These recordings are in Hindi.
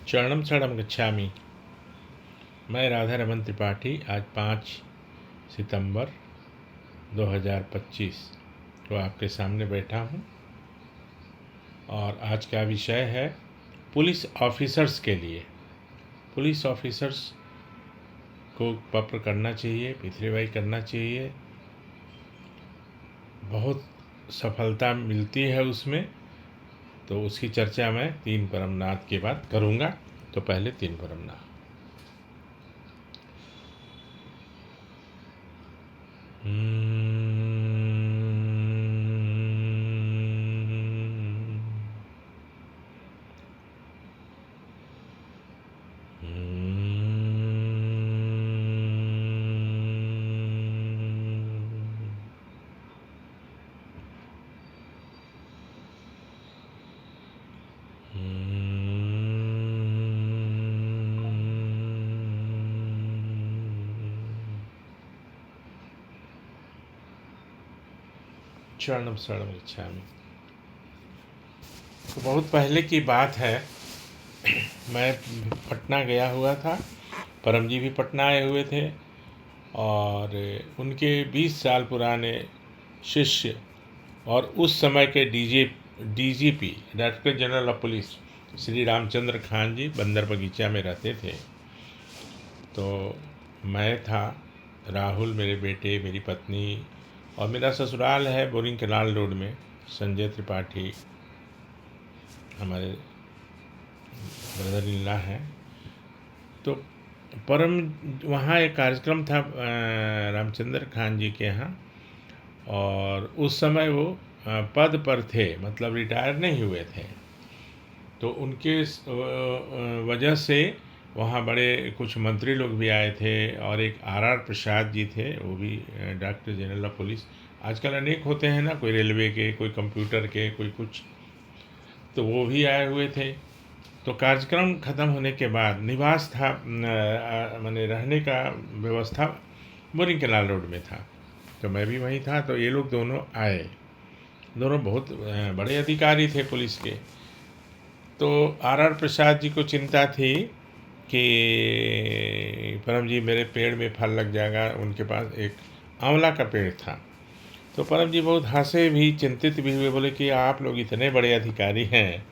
चरणम शरणम गच्छामि। मैं राधा रमन त्रिपाठी आज 5 सितंबर 2025 को आपके सामने बैठा हूँ और आज का विषय है पुलिस ऑफिसर्स के लिए। पुलिस ऑफिसर्स को पत्र करना चाहिए, पितृवाई करना चाहिए, बहुत सफलता मिलती है उसमें। तो उसकी चर्चा मैं 3 परमनाथ के बाद करूँगा। तो पहले 3 परमनाथ। शरणम शरणम गच्छामि। तो बहुत पहले की बात है, मैं पटना गया हुआ था। परम जी भी पटना आए हुए थे और उनके 20 साल पुराने शिष्य और उस समय के DGP director general of police Shri Ramchandra Khan ji Bandar Bagicha में रहते थे। तो मैं था, राहुल मेरे बेटे, मेरी पत्नी और मेरा ससुराल है बोरिंग कैनाल रोड में। संजय त्रिपाठी हमारे ब्रदर इन लॉ हैं। तो परम वहाँ एक कार्यक्रम था रामचंद्र खान जी के यहाँ, और उस समय वो पद पर थे, मतलब रिटायर नहीं हुए थे। तो उनके वजह से वहाँ बड़े कुछ मंत्री लोग भी आए थे और एक आर प्रसाद जी थे, वो भी डायरेक्टर जनरल ऑफ पुलिस। आजकल अनेक होते हैं ना, कोई रेलवे के, कोई कंप्यूटर के, कोई कुछ, तो वो भी आए हुए थे। तो कार्यक्रम ख़त्म होने के बाद निवास था, माने रहने का व्यवस्था बोरिंग कैनाल रोड में था। तो मैं भी वहीं था। तो ये लोग दोनों आए, दोनों बहुत बड़े अधिकारी थे पुलिस के। तो आर प्रसाद जी को चिंता थी कि परम जी मेरे पेड़ में फल लग जाएगा। उनके पास एक आंवला का पेड़ था। तो परम जी बहुत हंसे भी, चिंतित भी हुए, बोले कि आप लोग इतने बड़े अधिकारी हैं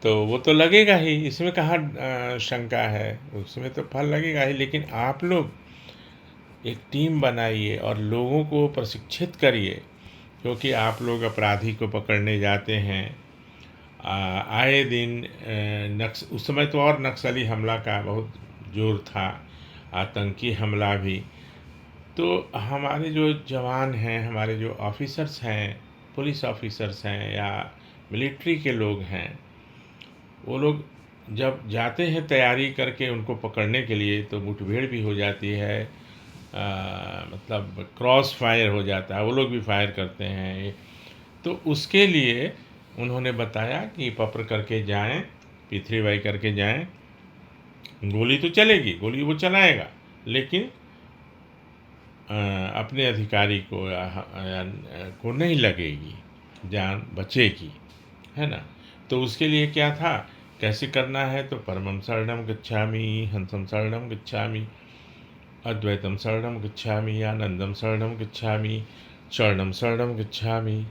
तो वो तो लगेगा ही, इसमें कहाँ शंका है, उसमें तो फल लगेगा ही। लेकिन आप लोग एक टीम बनाइए और लोगों को प्रशिक्षित करिए, क्योंकि आप लोग अपराधी को पकड़ने जाते हैं। आए दिन उस समय तो और नक्सली हमला का बहुत जोर था, आतंकी हमला भी। तो हमारे जो जवान हैं, हमारे जो ऑफिसर्स हैं, पुलिस ऑफिसर्स हैं या मिलिट्री के लोग हैं, वो लोग जब जाते हैं तैयारी करके उनको पकड़ने के लिए, तो मुठभेड़ भी हो जाती है, मतलब क्रॉस फायर हो जाता है, वो लोग भी फायर करते हैं। तो उसके लिए उन्होंने बताया कि पत्र करके जाएं, पिथरीवाई करके जाएं। गोली तो चलेगी, गोली वो चलाएगा, लेकिन अपने अधिकारी को को नहीं लगेगी, जान बचेगी, है ना। तो उसके लिए क्या था, कैसे करना है, तो परमं शरणं गच्छामि, हंसं शरणं गच्छामि, अद्वैतम शरणं गच्छामि, आनंदम शरणं गच्छामि, शरणं शरणं गच्छामि।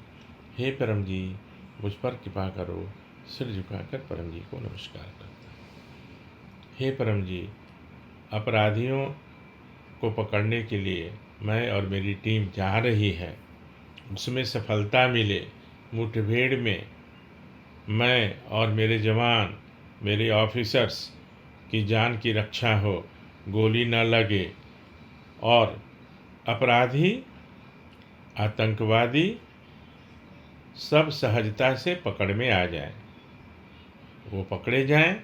हे परम जी, मुझ पर कृपा करो। सिर झुकाकर परम जी को नमस्कार करता। हे परम जी, अपराधियों को पकड़ने के लिए मैं और मेरी टीम जा रही है, उसमें सफलता मिले, मुठभेड़ में मैं और मेरे जवान, मेरे ऑफिसर्स की जान की रक्षा हो, गोली न लगे और अपराधी, आतंकवादी सब सहजता से पकड़ में आ जाएं, वो पकड़े जाएं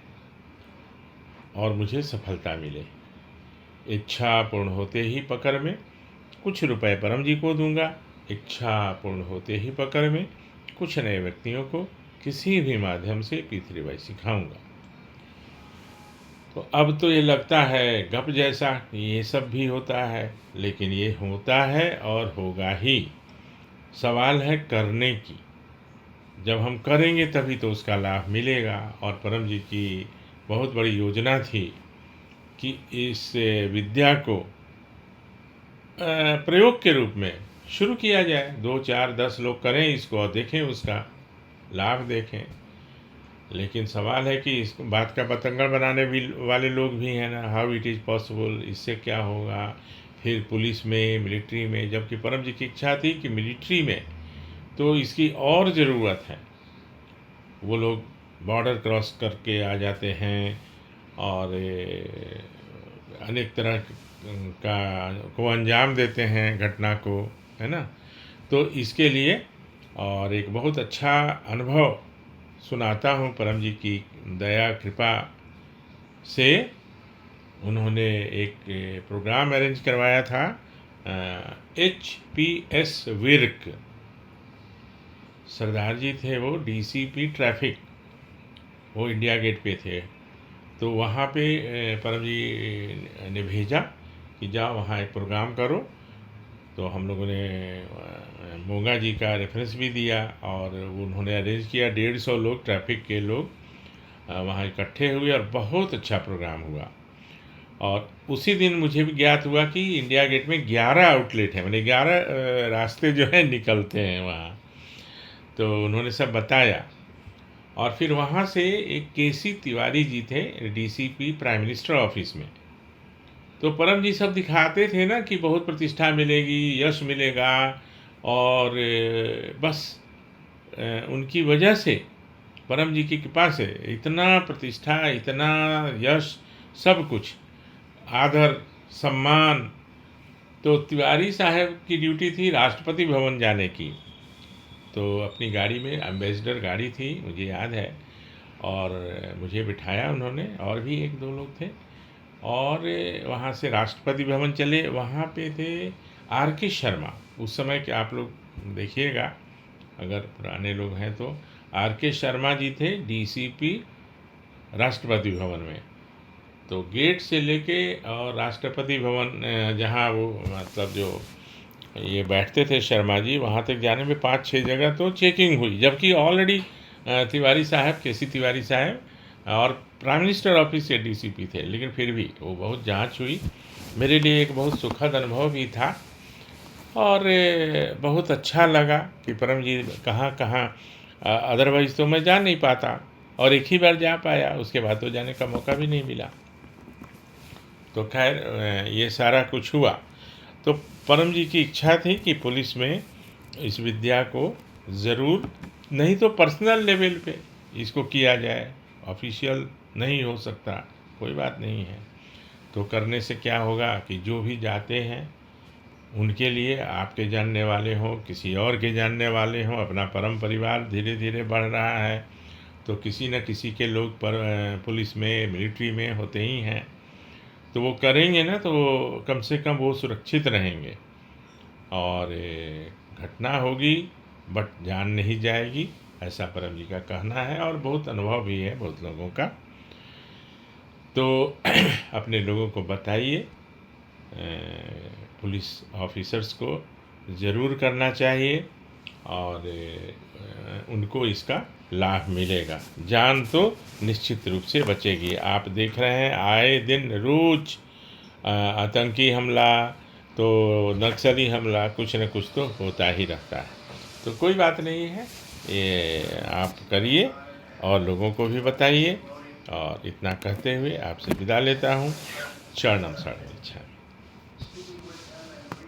और मुझे सफलता मिले। इच्छा पूर्ण होते ही पकड़ में कुछ रुपए परम जी को दूंगा। इच्छा पूर्ण होते ही पकड़ में कुछ नए व्यक्तियों को किसी भी माध्यम से पितृवाई सिखाऊंगा। तो अब तो ये लगता है गप जैसा, ये सब भी होता है, लेकिन ये होता है और होगा ही। सवाल है करने की। जब हम करेंगे तभी तो उसका लाभ मिलेगा। और परम जी की बहुत बड़ी योजना थी कि इस विद्या को प्रयोग के रूप में शुरू किया जाए। 2, 4, 10 लोग करें इसको और देखें उसका लाभ देखें। लेकिन सवाल है कि इस बात का बतंगड़ बनाने भी वाले लोग भी हैं ना, हाउ इट इज़ पॉसिबल, इससे क्या होगा, फिर पुलिस में, मिलिट्री में, जबकि परम जी की इच्छा थी कि मिलिट्री में तो इसकी और ज़रूरत है। वो लोग बॉर्डर क्रॉस करके आ जाते हैं और अनेक तरह का को अंजाम देते हैं घटना को, है ना। तो इसके लिए और एक बहुत अच्छा अनुभव सुनाता हूँ परम जी की दया कृपा से। उन्होंने एक प्रोग्राम अरेंज करवाया था, HPS विर्क, सरदार जी थे वो, DCP ट्रैफिक, वो इंडिया गेट पे थे। तो वहाँ पे परम जी ने भेजा कि जाओ वहाँ एक प्रोग्राम करो। तो हम लोगों ने मोंगा जी का रेफरेंस भी दिया और उन्होंने अरेंज किया। 150 लोग, ट्रैफिक के लोग वहाँ इकट्ठे हुए और बहुत अच्छा प्रोग्राम हुआ। और उसी दिन मुझे भी ज्ञात हुआ कि इंडिया गेट में 11 आउटलेट हैं, मैंने 11 रास्ते जो हैं निकलते हैं वहाँ। तो उन्होंने सब बताया। और फिर वहाँ से एक KC तिवारी जी थे, DCP प्राइम मिनिस्टर ऑफिस में। तो परम जी सब दिखाते थे ना कि बहुत प्रतिष्ठा मिलेगी, यश मिलेगा, और बस उनकी वजह से, परम जी की कृपा से इतना प्रतिष्ठा, इतना यश, सब कुछ, आदर सम्मान। तो तिवारी साहब की ड्यूटी थी राष्ट्रपति भवन जाने की। तो अपनी गाड़ी में, एम्बेसडर गाड़ी थी मुझे याद है, और मुझे बिठाया उन्होंने, और भी 1-2 लोग थे, और वहाँ से राष्ट्रपति भवन चले। वहाँ पे थे RK शर्मा। उस समय के आप लोग देखिएगा, अगर पुराने लोग हैं तो RK शर्मा जी थे DCP राष्ट्रपति भवन में। तो गेट से लेके और राष्ट्रपति भवन जहाँ वो मतलब जो ये बैठते थे शर्मा जी, वहाँ तक जाने में 5-6 जगह तो चेकिंग हुई, जबकि ऑलरेडी तिवारी साहब, KC तिवारी साहब और प्राइम मिनिस्टर ऑफिस से DCP थे, लेकिन फिर भी वो बहुत जांच हुई। मेरे लिए एक बहुत सुखद अनुभव भी था, और बहुत अच्छा लगा कि परम जी कहाँ कहाँ, अदरवाइज़ तो मैं जा नहीं पाता, और एक ही बार जा पाया, उसके बाद तो जाने का मौका भी नहीं मिला। तो खैर ये सारा कुछ हुआ। तो परम जी की इच्छा थी कि पुलिस में इस विद्या को ज़रूर, नहीं तो पर्सनल लेवल पे इसको किया जाए, ऑफिशियल नहीं हो सकता, कोई बात नहीं है। तो करने से क्या होगा कि जो भी जाते हैं उनके लिए, आपके जानने वाले हों, किसी और के जानने वाले हों, अपना परम परिवार धीरे धीरे बढ़ रहा है, तो किसी न किसी के लोग पुलिस में, मिलिट्री में होते ही हैं। तो वो करेंगे ना, तो कम से कम वो सुरक्षित रहेंगे, और घटना होगी बट जान नहीं जाएगी, ऐसा परम जी का कहना है, और बहुत अनुभव भी है बहुत लोगों का। तो अपने लोगों को बताइए, पुलिस ऑफिसर्स को ज़रूर करना चाहिए, और उनको इसका लाभ मिलेगा। जान तो निश्चित रूप से बचेगी। आप देख रहे हैं आए दिन रोज आतंकी हमला, तो नक्सली हमला, कुछ न कुछ तो होता ही रहता है। तो कोई बात नहीं है, ये आप करिए और लोगों को भी बताइए। और इतना कहते हुए आपसे विदा लेता हूँ। चरणम शरणम।